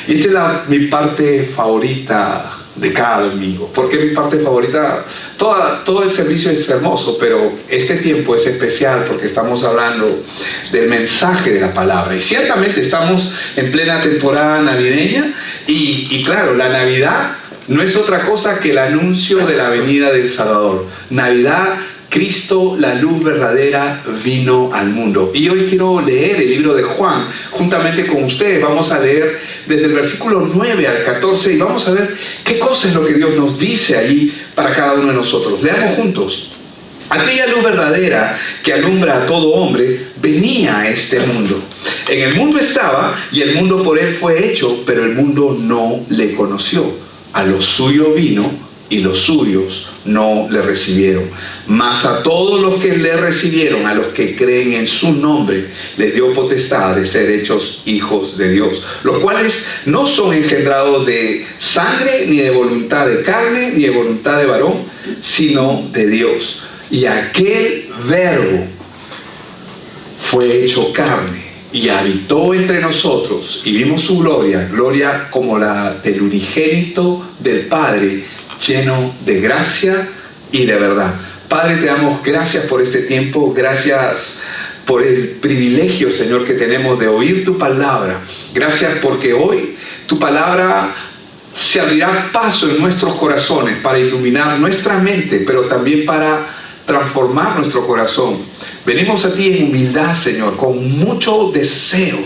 Y esta es mi parte favorita de cada domingo. ¿Por qué mi parte favorita? Todo el servicio es hermoso, pero este tiempo es especial porque estamos hablando del mensaje de la palabra. Y ciertamente estamos en plena temporada navideña y claro, la Navidad no es otra cosa que el anuncio de la venida del Salvador. Navidad, Cristo, la luz verdadera, vino al mundo. Y hoy quiero leer el libro de Juan juntamente con ustedes. Vamos a leer desde el versículo 9 al 14 y vamos a ver qué cosa es lo que Dios nos dice ahí para cada uno de nosotros. Leamos juntos. Aquella luz verdadera que alumbra a todo hombre venía a este mundo. En el mundo estaba y el mundo por él fue hecho, pero el mundo no le conoció. A lo suyo vino y los suyos no le recibieron. Mas a todos los que le recibieron, a los que creen en su nombre, les dio potestad de ser hechos hijos de Dios, los cuales no son engendrados de sangre, ni de voluntad de carne, ni de voluntad de varón, sino de Dios. Y aquel Verbo fue hecho carne y habitó entre nosotros, y vimos su gloria, gloria como la del unigénito del Padre, lleno de gracia y de verdad. Padre, te damos gracias por este tiempo, gracias por el privilegio, Señor, que tenemos de oír tu palabra. Gracias porque hoy tu palabra se abrirá paso en nuestros corazones para iluminar nuestra mente, pero también para transformar nuestro corazón. Venimos a ti en humildad, Señor, con mucho deseo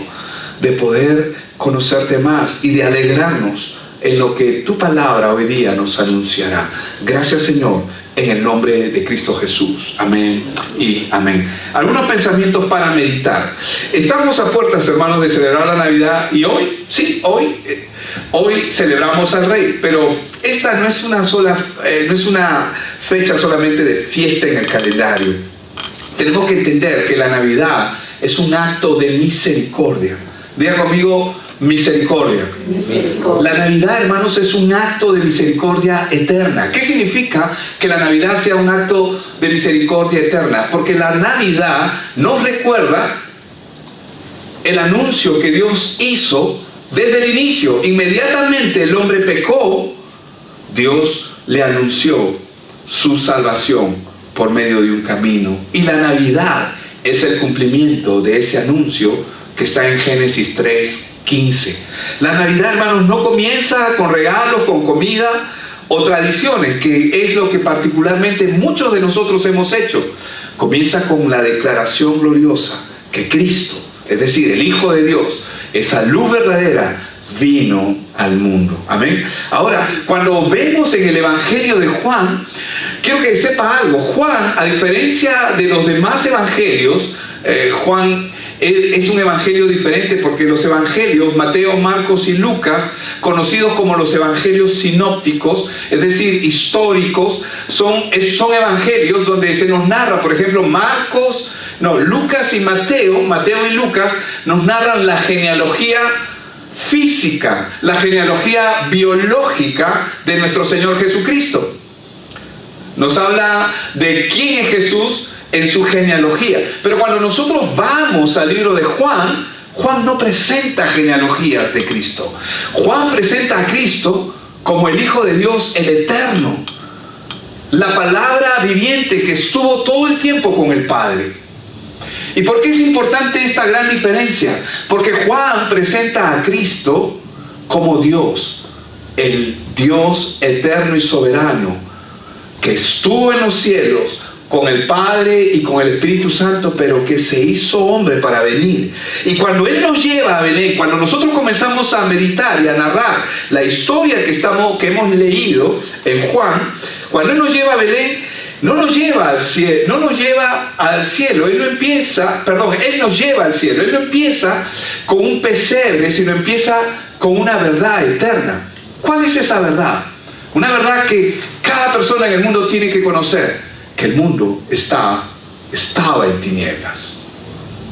de poder conocerte más y de alegrarnos en lo que tu palabra hoy día nos anunciará. Gracias, Señor, en el nombre de Cristo Jesús. Amén y amén. Algunos pensamientos para meditar. Estamos a puertas, hermanos, de celebrar la Navidad y hoy, sí, hoy celebramos al Rey, pero esta no es una fecha solamente de fiesta en el calendario. Tenemos que entender que la Navidad es un acto de misericordia. Diga conmigo, misericordia. La Navidad, hermanos, es un acto de misericordia eterna. ¿Qué significa que la Navidad sea un acto de misericordia eterna? Porque la Navidad nos recuerda el anuncio que Dios hizo desde el inicio. Inmediatamente el hombre pecó, Dios le anunció su salvación por medio de un camino. Y la Navidad es el cumplimiento de ese anuncio que está en Génesis 3:15. La Navidad, hermanos, no comienza con regalos, con comida o tradiciones, que es lo que particularmente muchos de nosotros hemos hecho. Comienza con la declaración gloriosa que Cristo, es decir, el Hijo de Dios, esa luz verdadera, vino al mundo. Amén. Ahora, cuando vemos en el Evangelio de Juan, quiero que sepa algo. Juan, a diferencia de los demás evangelios, Juan es un evangelio diferente porque los evangelios, Mateo, Marcos y Lucas, conocidos como los evangelios sinópticos, es decir, históricos, son evangelios donde se nos narra, por ejemplo, Lucas y Mateo y Lucas nos narran la genealogía física, la genealogía biológica de nuestro Señor Jesucristo. Nos habla de quién es Jesús en su genealogía. Pero cuando nosotros vamos al libro de Juan, Juan no presenta genealogías de Cristo. Juan presenta a Cristo como el Hijo de Dios, el Eterno, la palabra viviente que estuvo todo el tiempo con el Padre. ¿Y por qué es importante esta gran diferencia? Porque Juan presenta a Cristo como Dios, el Dios eterno y soberano, que estuvo en los cielos con el Padre y con el Espíritu Santo, pero que se hizo hombre para venir. Y cuando Él nos lleva a Belén, cuando nosotros comenzamos a meditar y a narrar la historia que hemos leído en Juan, cuando Él nos lleva a Belén, no nos lleva al cielo, no nos lleva al cielo. Él nos lleva al cielo. Él no empieza con un pesebre, sino empieza con una verdad eterna. ¿Cuál es esa verdad? Una verdad que cada persona en el mundo tiene que conocer, que el mundo estaba en tinieblas.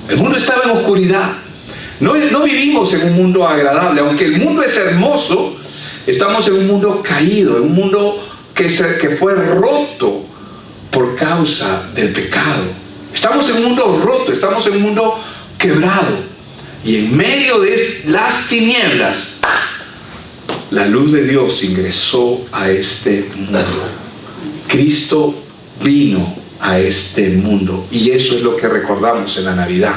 El mundo estaba en oscuridad. No vivimos en un mundo agradable. Aunque el mundo es hermoso, estamos en un mundo caído, en un mundo que fue roto por causa del pecado. Estamos en un mundo roto, estamos en un mundo quebrado. Y en medio de las tinieblas La luz de Dios ingresó a este mundo. Cristo vino a este mundo. Y eso es lo que recordamos en la Navidad.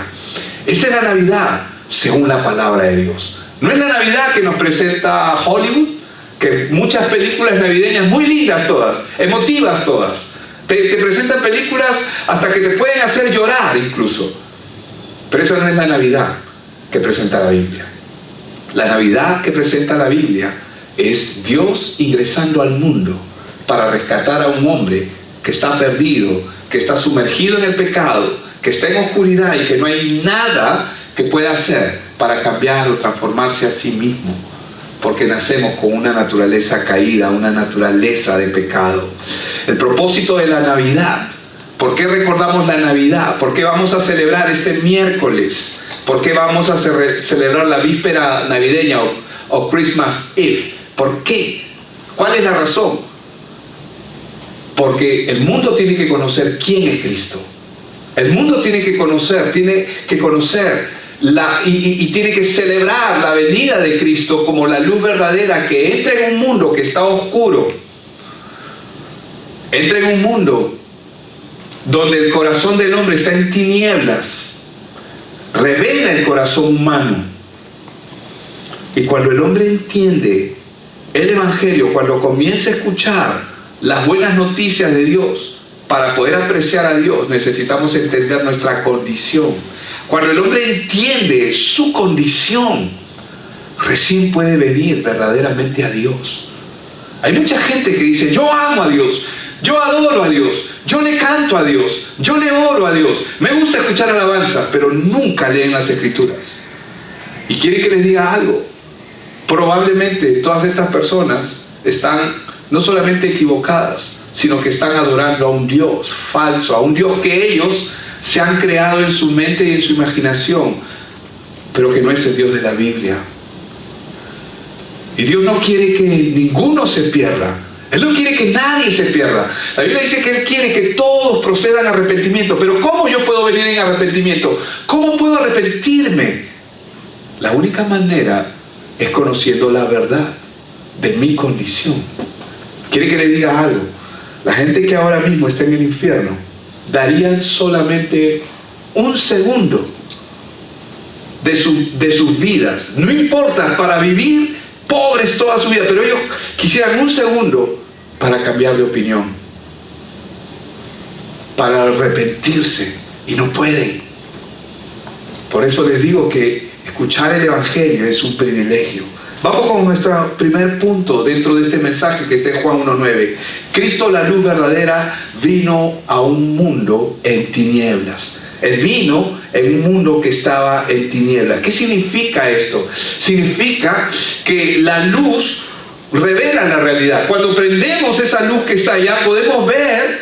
Esa es la Navidad según la palabra de Dios. No es la Navidad que nos presenta Hollywood, que muchas películas navideñas muy lindas todas, emotivas todas. Te presentan películas hasta que te pueden hacer llorar incluso. Pero esa no es la Navidad que presenta la Biblia. La Navidad que presenta la Biblia es Dios ingresando al mundo para rescatar a un hombre que está perdido, que está sumergido en el pecado, que está en oscuridad y que no hay nada que pueda hacer para cambiar o transformarse a sí mismo, porque nacemos con una naturaleza caída, una naturaleza de pecado. El propósito de la Navidad, ¿por qué recordamos la Navidad? ¿Por qué vamos a celebrar este miércoles? ¿Por qué vamos a celebrar la víspera navideña o Christmas Eve? ¿Por qué? ¿Cuál es la razón? Porque el mundo tiene que conocer quién es Cristo. El mundo tiene que conocer y tiene que celebrar la venida de Cristo como la luz verdadera que entra en un mundo que está oscuro. Entra en un mundo donde el corazón del hombre está en tinieblas. Revela el corazón humano. Y cuando el hombre entiende el Evangelio, cuando comienza a escuchar las buenas noticias de Dios, para poder apreciar a Dios necesitamos entender nuestra condición. Cuando el hombre entiende su condición, recién puede venir verdaderamente a Dios. Hay mucha gente que dice: yo amo a Dios, yo adoro a Dios, yo le canto a Dios, yo le oro a Dios, me gusta escuchar alabanza, pero nunca leen las Escrituras. Y quiere que les diga algo. Probablemente todas estas personas están no solamente equivocadas, sino que están adorando a un Dios falso, a un Dios que ellos se han creado en su mente y en su imaginación, pero que no es el Dios de la Biblia. Y Dios no quiere que ninguno se pierda. Él no quiere que nadie se pierda. La Biblia dice que Él quiere que todos procedan a arrepentimiento. Pero ¿cómo yo puedo venir en arrepentimiento? ¿Cómo puedo arrepentirme? La única manera es conociendo la verdad de mi condición. Quiere que le diga algo. La gente que ahora mismo está en el infierno darían solamente un segundo de sus vidas. No importa, para vivir pobres toda su vida, pero ellos quisieran un segundo para cambiar de opinión, para arrepentirse, y no pueden. Por eso les digo que escuchar el Evangelio es un privilegio. Vamos con nuestro primer punto dentro de este mensaje que está en Juan 1:9. Cristo, la luz verdadera, vino a un mundo en tinieblas. Él vino en un mundo que estaba en tinieblas. ¿Qué significa esto? Significa que la luz revela la realidad. Cuando prendemos esa luz que está allá, podemos ver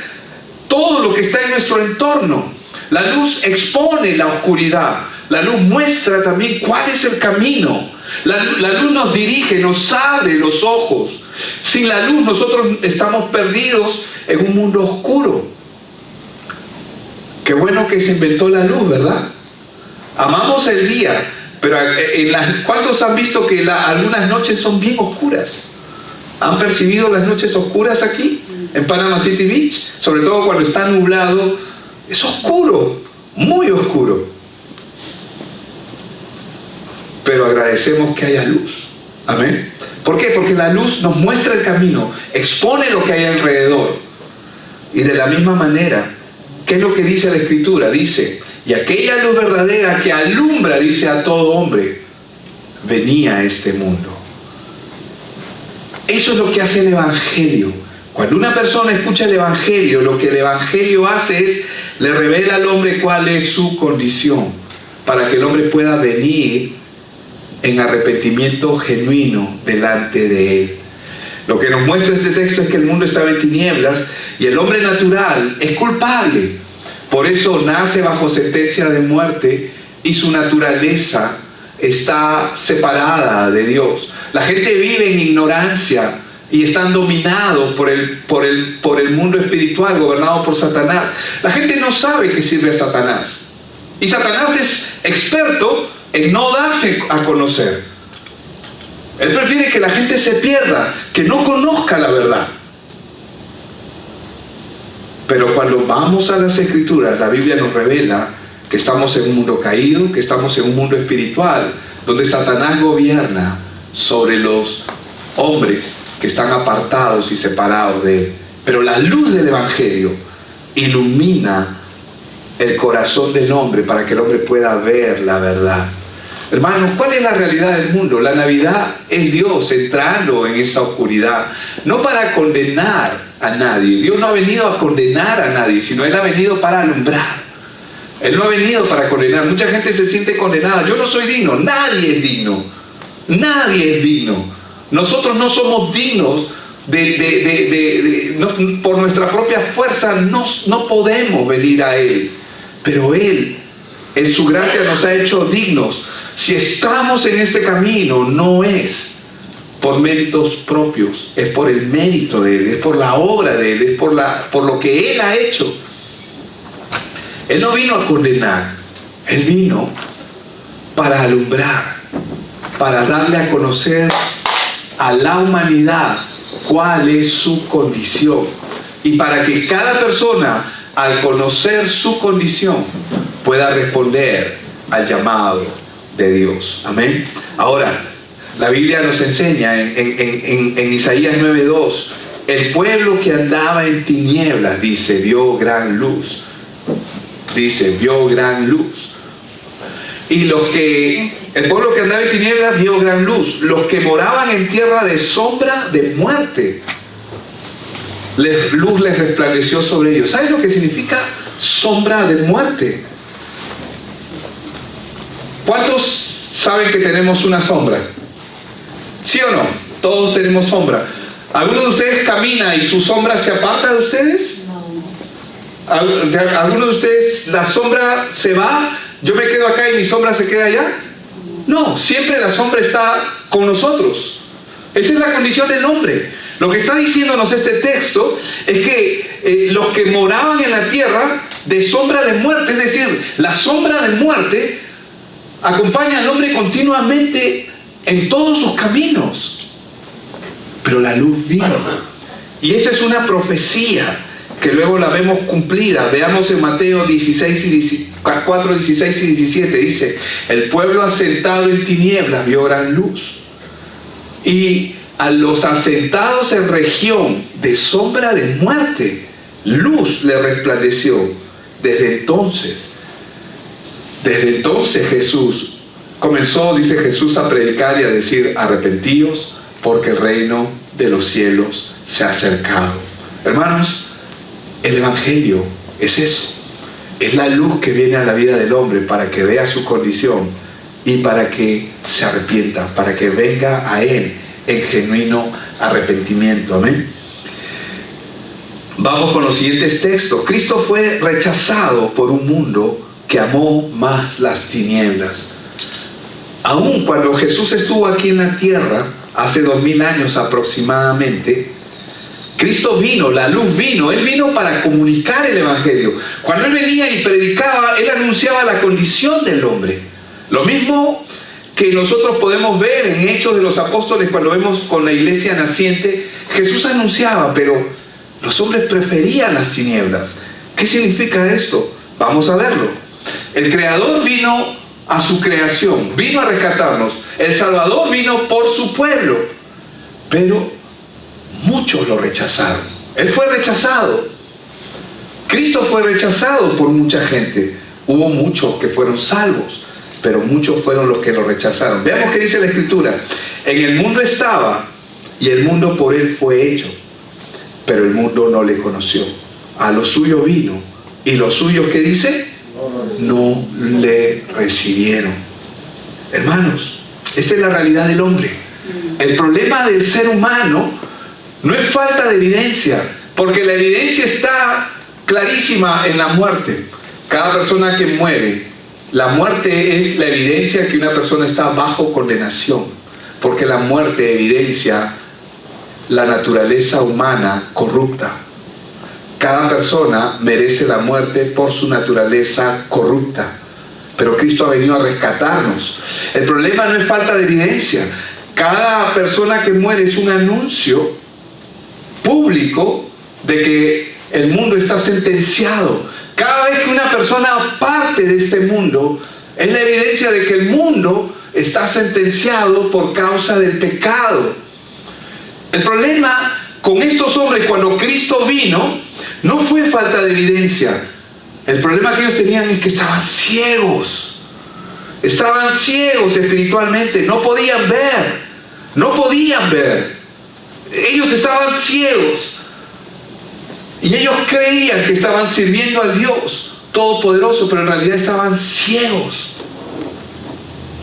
todo lo que está en nuestro entorno. La luz expone la oscuridad. La luz muestra también cuál es el camino. La luz nos dirige, nos abre los ojos. Sin la luz nosotros estamos perdidos en un mundo oscuro. Qué bueno que se inventó la luz, ¿verdad? Amamos el día, pero ¿cuántos han visto que algunas noches son bien oscuras? ¿Han percibido las noches oscuras aquí, en Panama City Beach? Sobre todo cuando está nublado, es oscuro, muy oscuro. Pero agradecemos que haya luz. Amén. ¿Por qué? Porque la luz nos muestra el camino, expone lo que hay alrededor. Y de la misma manera, ¿qué es lo que dice la Escritura? Dice: y aquella luz verdadera que alumbra, dice, a todo hombre, venía a este mundo. Eso es lo que hace el Evangelio. Cuando una persona escucha el Evangelio, lo que el Evangelio hace es, le revela al hombre cuál es su condición, para que el hombre pueda venir en arrepentimiento genuino delante de Él. Lo que nos muestra este texto es que el mundo estaba en tinieblas y el hombre natural es culpable. Por eso nace bajo sentencia de muerte y su naturaleza está separada de Dios. La gente vive en ignorancia y están dominados por el mundo espiritual, gobernado por Satanás. La gente no sabe que sirve a Satanás. Y Satanás es experto en no darse a conocer. Él prefiere que la gente se pierda, que no conozca la verdad. Pero cuando vamos a las Escrituras, la Biblia nos revela que estamos en un mundo caído, que estamos en un mundo espiritual, donde Satanás gobierna sobre los hombres que están apartados y separados de él. Pero la luz del Evangelio ilumina el corazón del hombre para que el hombre pueda ver la verdad. Hermanos, ¿cuál es la realidad del mundo? La Navidad es Dios entrando en esa oscuridad, no para condenar a nadie. Dios no ha venido a condenar a nadie, sino Él ha venido para alumbrar. Él no ha venido para condenar. Mucha gente se siente condenada. Yo no soy digno. Nadie es digno. Nadie es digno. Nosotros no somos dignos por nuestra propia fuerza. No podemos venir a Él. Pero Él, en su gracia, nos ha hecho dignos. Si estamos en este camino, no es por méritos propios, es por el mérito de Él, es por la obra de Él, es por lo que Él ha hecho. Él no vino a condenar, Él vino para alumbrar, para darle a conocer a la humanidad cuál es su condición, y para que cada persona, al conocer su condición, pueda responder al llamado de Dios. Amén. Ahora, la Biblia nos enseña en Isaías 9:2, el pueblo que andaba en tinieblas, dice, vio gran luz. Dice, vio gran luz. Y el pueblo que andaba en tinieblas vio gran luz. Los que moraban en tierra de sombra de muerte, luz les resplandeció sobre ellos. ¿Sabes lo que significa sombra de muerte? ¿Cuántos saben que tenemos una sombra? ¿Sí o no? Todos tenemos sombra. ¿Alguno de ustedes camina y su sombra se aparta de ustedes? No. ¿Alguno de ustedes la sombra se va? ¿Yo me quedo acá y mi sombra se queda allá? No, siempre la sombra está con nosotros. Esa es la condición del hombre. Lo que está diciéndonos este texto es que los que moraban en la tierra de sombra de muerte, es decir, la sombra de muerte acompaña al hombre continuamente en todos sus caminos. Pero la luz vino. Y esta es una profecía que luego la vemos cumplida. Veamos en Mateo 4, 16 y 17. Dice, el pueblo asentado en tinieblas vio gran luz. Y a los asentados en región de sombra de muerte, luz le resplandeció. Desde entonces Jesús comenzó, dice Jesús, a predicar y a decir, arrepentíos porque el reino de los cielos se ha acercado. Hermanos, el Evangelio es eso. Es la luz que viene a la vida del hombre para que vea su condición y para que se arrepienta, para que venga a Él en genuino arrepentimiento. Amén. Vamos con los siguientes textos. Cristo fue rechazado por un mundo que amó más las tinieblas. Aún cuando Jesús estuvo aquí en la tierra, hace 2000 años aproximadamente, Cristo vino, la luz vino, Él vino para comunicar el Evangelio. Cuando Él venía y predicaba, Él anunciaba la condición del hombre. Lo mismo que nosotros podemos ver en Hechos de los Apóstoles cuando vemos con la iglesia naciente, Jesús anunciaba, pero los hombres preferían las tinieblas. ¿Qué significa esto? Vamos a verlo. El Creador vino a su creación, vino a rescatarnos. El Salvador vino por su pueblo, pero muchos lo rechazaron. Él fue rechazado. Cristo fue rechazado por mucha gente. Hubo muchos que fueron salvos, pero muchos fueron los que lo rechazaron. Veamos qué dice la Escritura. En el mundo estaba, y el mundo por Él fue hecho, pero el mundo no le conoció. A lo suyo vino, y los suyos, ¿qué dice? No le recibieron. Hermanos, esta es la realidad del hombre. El problema del ser humano no es falta de evidencia, porque la evidencia está clarísima en la muerte. Cada persona que muere, la muerte es la evidencia que una persona está bajo condenación, porque la muerte evidencia la naturaleza humana corrupta. Cada persona merece la muerte por su naturaleza corrupta, pero Cristo ha venido a rescatarnos. El problema no es falta de evidencia. Cada persona que muere es un anuncio público de que el mundo está sentenciado. Cada vez que una persona parte de este mundo, es la evidencia de que el mundo está sentenciado por causa del pecado. El problema con estos hombres cuando Cristo vino no fue falta de evidencia. El problema que ellos tenían es que estaban ciegos. Estaban ciegos espiritualmente, no podían ver. No podían ver. Ellos estaban ciegos. Y ellos creían que estaban sirviendo al Dios Todopoderoso, pero en realidad estaban ciegos.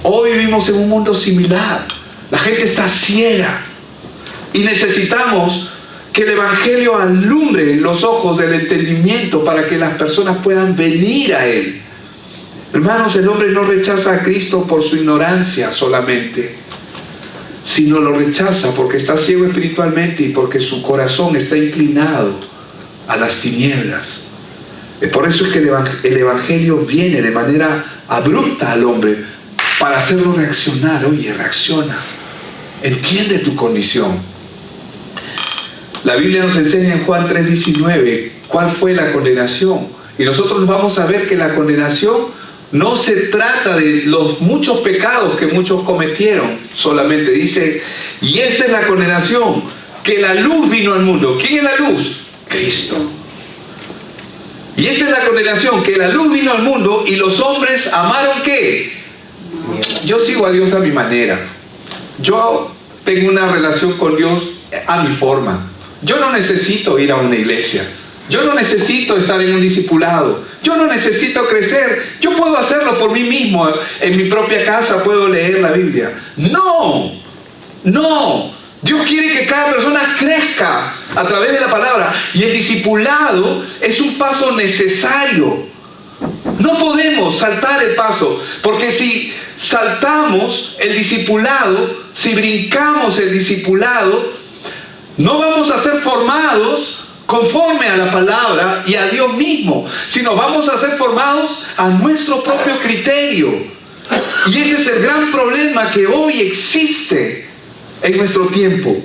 Hoy vivimos en un mundo similar. La gente está ciega. Y necesitamos que el Evangelio alumbre los ojos del entendimiento para que las personas puedan venir a Él. Hermanos, el hombre no rechaza a Cristo por su ignorancia solamente, sino lo rechaza porque está ciego espiritualmente y porque su corazón está inclinado a las tinieblas. Por eso es que el Evangelio viene de manera abrupta al hombre para hacerlo reaccionar. Oye, reacciona, entiende tu condición. La Biblia nos enseña en Juan 3:19 cuál fue la condenación. Y nosotros vamos a ver que la condenación no se trata de los muchos pecados que muchos cometieron solamente. Dice, y esta es la condenación, que la luz vino al mundo. ¿Quién es la luz? Cristo. Y esta es la condenación, que la luz vino al mundo y los hombres amaron ¿qué? Yo sigo a Dios a mi manera. Yo tengo una relación con Dios a mi forma. Yo no necesito ir a una iglesia. Yo no necesito estar en un discipulado. Yo no necesito crecer. Yo puedo hacerlo por mí mismo. En mi propia casa puedo leer la Biblia. No, no. Dios quiere que cada persona crezca a través de la palabra. Y el discipulado es un paso necesario. No podemos saltar el paso. Porque si saltamos el discipulado, si brincamos el discipulado, no vamos a ser formados conforme a la palabra y a Dios mismo, sino vamos a ser formados a nuestro propio criterio. Y ese es el gran problema que hoy existe en nuestro tiempo.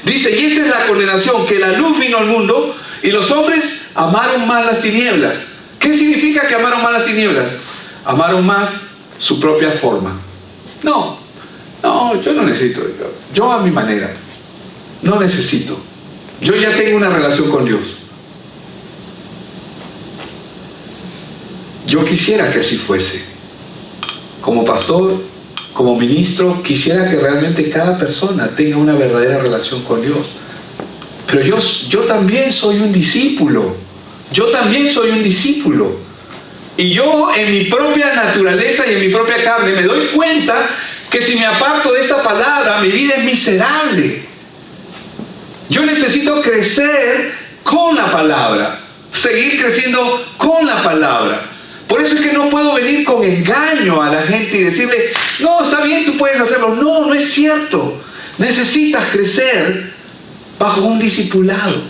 Dice, y esta es la condenación, que la luz vino al mundo y los hombres amaron más las tinieblas. ¿Qué significa que amaron más las tinieblas? Amaron más su propia forma. No, yo no necesito, yo a mi manera. No necesito. Yo ya tengo una relación con Dios. Yo quisiera que así fuese. Como pastor, como ministro, quisiera que realmente cada persona tenga una verdadera relación con Dios. Pero yo también soy un discípulo. Yo también soy un discípulo. Y yo en mi propia naturaleza y en mi propia carne me doy cuenta que si me aparto de esta palabra, mi vida es miserable. Yo necesito crecer con la palabra, seguir creciendo con la palabra. Por eso es que no puedo venir con engaño a la gente y decirle, no, está bien, tú puedes hacerlo. No, no es cierto. Necesitas crecer bajo un discipulado.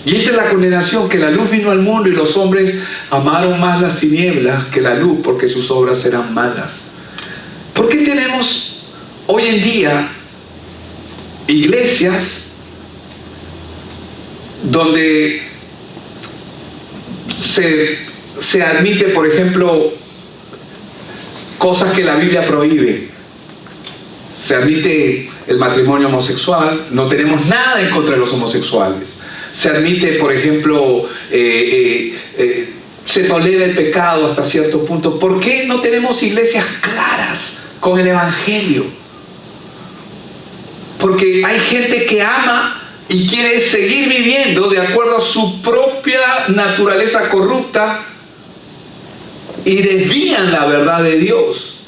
Y esa es la condenación, que la luz vino al mundo y los hombres amaron más las tinieblas que la luz porque sus obras eran malas. ¿Por qué tenemos hoy en día iglesias donde se admite, por ejemplo, cosas que la Biblia prohíbe? Se admite el matrimonio homosexual. No tenemos nada en contra de los homosexuales. Se admite, por ejemplo, se tolera el pecado hasta cierto punto. ¿Por qué no tenemos iglesias claras con el Evangelio? Porque hay gente que ama y quiere seguir viviendo de acuerdo a su propia naturaleza corrupta y desvían la verdad de Dios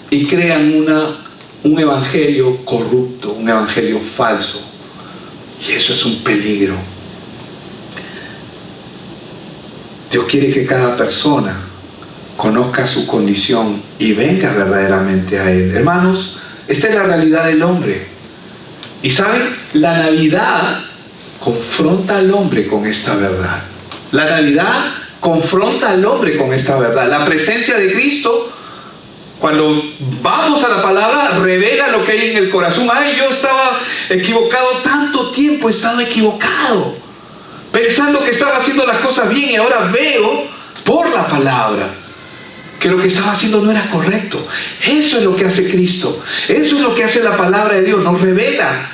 y crean un evangelio corrupto, un evangelio falso. Y eso es un peligro. Dios quiere que cada persona conozca su condición y venga verdaderamente a Él. Hermanos, esta es la realidad del hombre. Y saben, la Navidad confronta al hombre con esta verdad. La Navidad confronta al hombre con esta verdad. La presencia de Cristo Cuando vamos a la palabra, revela lo que hay en el corazón. Ay, yo estaba equivocado, tanto tiempo he estado equivocado, pensando que estaba haciendo las cosas bien, y ahora veo por la palabra que lo que estaba haciendo no era correcto. Eso es lo que hace Cristo. Eso es lo que hace la palabra de Dios. Nos revela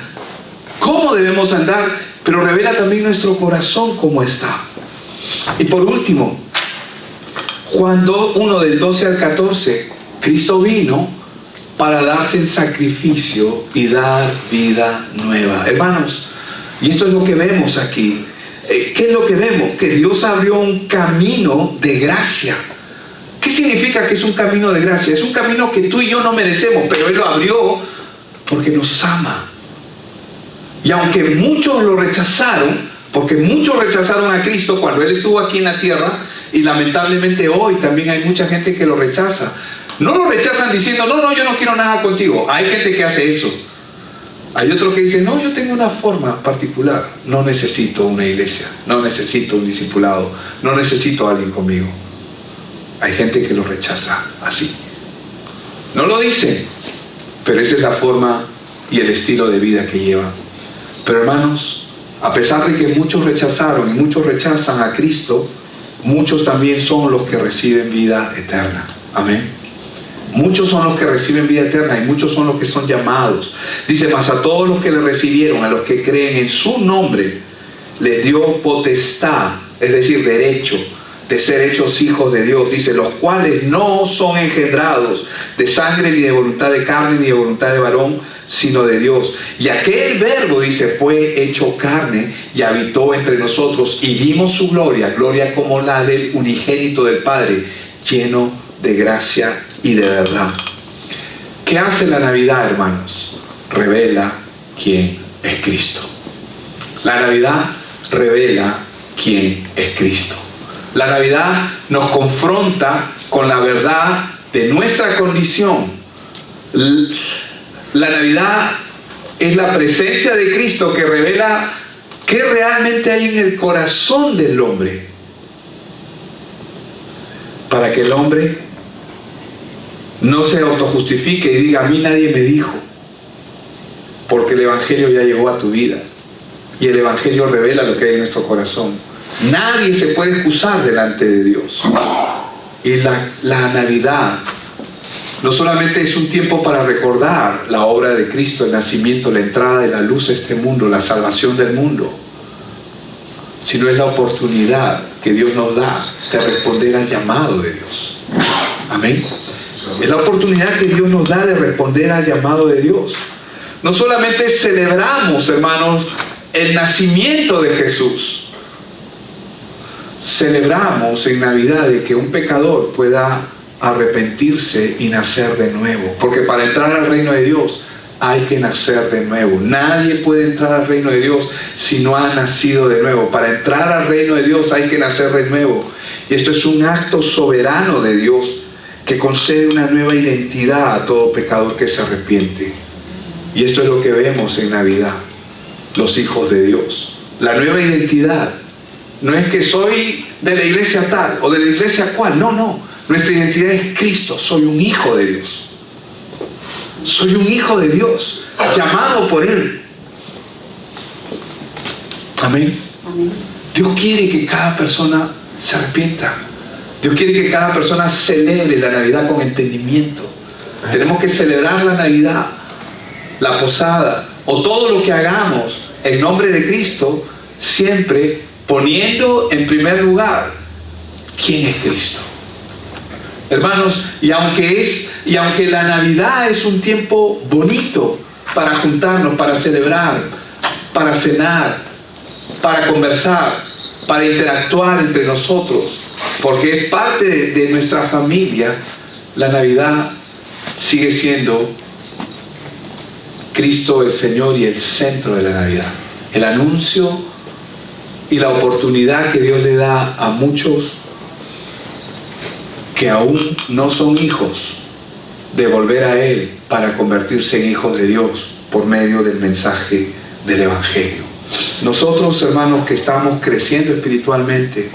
cómo debemos andar, pero revela también nuestro corazón cómo está. Y por último, Juan 1 del 12 al 14, Cristo vino para darse en sacrificio y dar vida nueva. Hermanos, y esto es lo que vemos aquí. ¿Qué es lo que vemos? Que Dios abrió un camino de gracia. ¿Qué significa que es un camino de gracia? Es un camino que tú y yo no merecemos, pero Él lo abrió porque nos ama. Y aunque muchos lo rechazaron, porque muchos rechazaron a Cristo cuando Él estuvo aquí en la tierra, y lamentablemente hoy también hay mucha gente que lo rechaza. No lo rechazan diciendo, no, yo no quiero nada contigo. Hay gente que hace eso. Hay otros que dicen, no, yo tengo una forma particular. No necesito una iglesia, no necesito un discipulado, no necesito a alguien conmigo. Hay gente que lo rechaza así. No lo dicen, pero esa es la forma y el estilo de vida que llevan. Pero hermanos, a pesar de que muchos rechazaron y muchos rechazan a Cristo, muchos también son los que reciben vida eterna. Amén. Muchos son los que reciben vida eterna y muchos son los que son llamados. Dice, mas a todos los que le recibieron, a los que creen en su nombre, les dio potestad, es decir, derecho de ser hechos hijos de Dios. Dice, los cuales no son engendrados de sangre, ni de voluntad de carne, ni de voluntad de varón, sino de Dios. Y aquel verbo, dice, fue hecho carne y habitó entre nosotros, y vimos su gloria, gloria como la del unigénito del Padre, lleno de gracia y de verdad. ¿Qué hace la Navidad, hermanos? Revela quién es Cristo. La Navidad revela quién es Cristo. La Navidad nos confronta con la verdad de nuestra condición. La Navidad es la presencia de Cristo que revela qué realmente hay en el corazón del hombre, para que el hombre no se autojustifique y diga, a mí nadie me dijo, porque el Evangelio ya llegó a tu vida y el Evangelio revela lo que hay en nuestro corazón. Nadie se puede excusar delante de Dios. Y la Navidad no solamente es un tiempo para recordar la obra de Cristo, el nacimiento, la entrada de la luz a este mundo, la salvación del mundo, sino es la oportunidad que Dios nos da de responder al llamado de Dios. Amén. Es la oportunidad que Dios nos da de responder al llamado de Dios. No solamente celebramos, hermanos, el nacimiento de Jesús, celebramos en Navidad de que un pecador pueda arrepentirse y nacer de nuevo, porque para entrar al reino de Dios hay que nacer de nuevo. Nadie puede entrar al reino de Dios si no ha nacido de nuevo. Para entrar al reino de Dios hay que nacer de nuevo, y esto es un acto soberano de Dios que concede una nueva identidad a todo pecador que se arrepiente. Y esto es lo que vemos en Navidad, los hijos de Dios. La nueva identidad no es que soy de la iglesia tal o de la iglesia cual, no. Nuestra identidad es Cristo. Soy un hijo de Dios. Soy un hijo de Dios, llamado por Él. Amén. Amén. Dios quiere que cada persona se arrepienta. Dios quiere que cada persona celebre la Navidad con entendimiento. Tenemos que celebrar la Navidad, la posada o todo lo que hagamos en nombre de Cristo, siempre poniendo en primer lugar quién es Cristo. Hermanos, y aunque la Navidad es un tiempo bonito para juntarnos, para celebrar, para cenar, para conversar, para interactuar entre nosotros, porque es parte de nuestra familia, la Navidad sigue siendo Cristo el Señor y el centro de la Navidad. El anuncio y la oportunidad que Dios le da a muchos que aún no son hijos, de volver a Él para convertirse en hijos de Dios por medio del mensaje del Evangelio. Nosotros, hermanos, que estamos creciendo espiritualmente,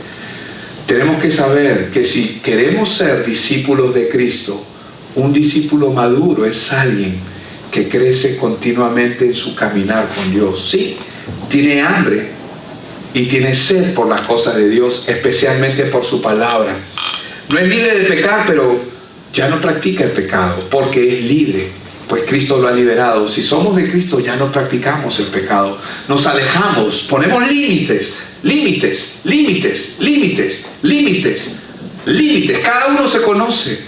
tenemos que saber que si queremos ser discípulos de Cristo, Un discípulo maduro es alguien que crece continuamente en su caminar con Dios. Sí, tiene hambre y tiene sed por las cosas de Dios, especialmente por su palabra. No es libre de pecar, pero ya no practica el pecado, porque es libre, pues Cristo lo ha liberado. Si somos de Cristo, ya no practicamos el pecado. Nos alejamos, ponemos límites, límites, límites, límites, límites, límites. Cada uno se conoce.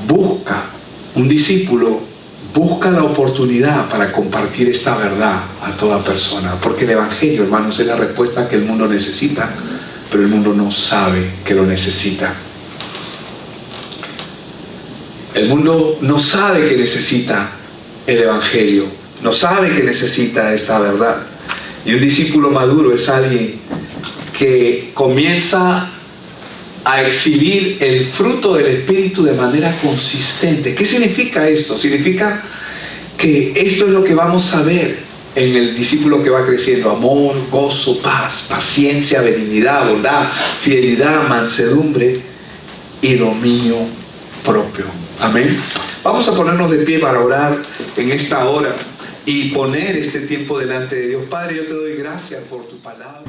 Busca, un discípulo busca la oportunidad para compartir esta verdad a toda persona, porque el Evangelio, hermanos, es la respuesta que el mundo necesita, pero el mundo no sabe que lo necesita. El mundo no sabe que necesita el Evangelio, no sabe que necesita esta verdad. Y un discípulo maduro es alguien que comienza a exhibir el fruto del Espíritu de manera consistente. ¿Qué significa esto? Significa que esto es lo que vamos a ver en el discípulo que va creciendo: amor, gozo, paz, paciencia, benignidad, bondad, fidelidad, mansedumbre y dominio propio. Amén. Vamos a ponernos de pie para orar en esta hora y poner este tiempo delante de Dios. Padre, yo te doy gracias por tu palabra.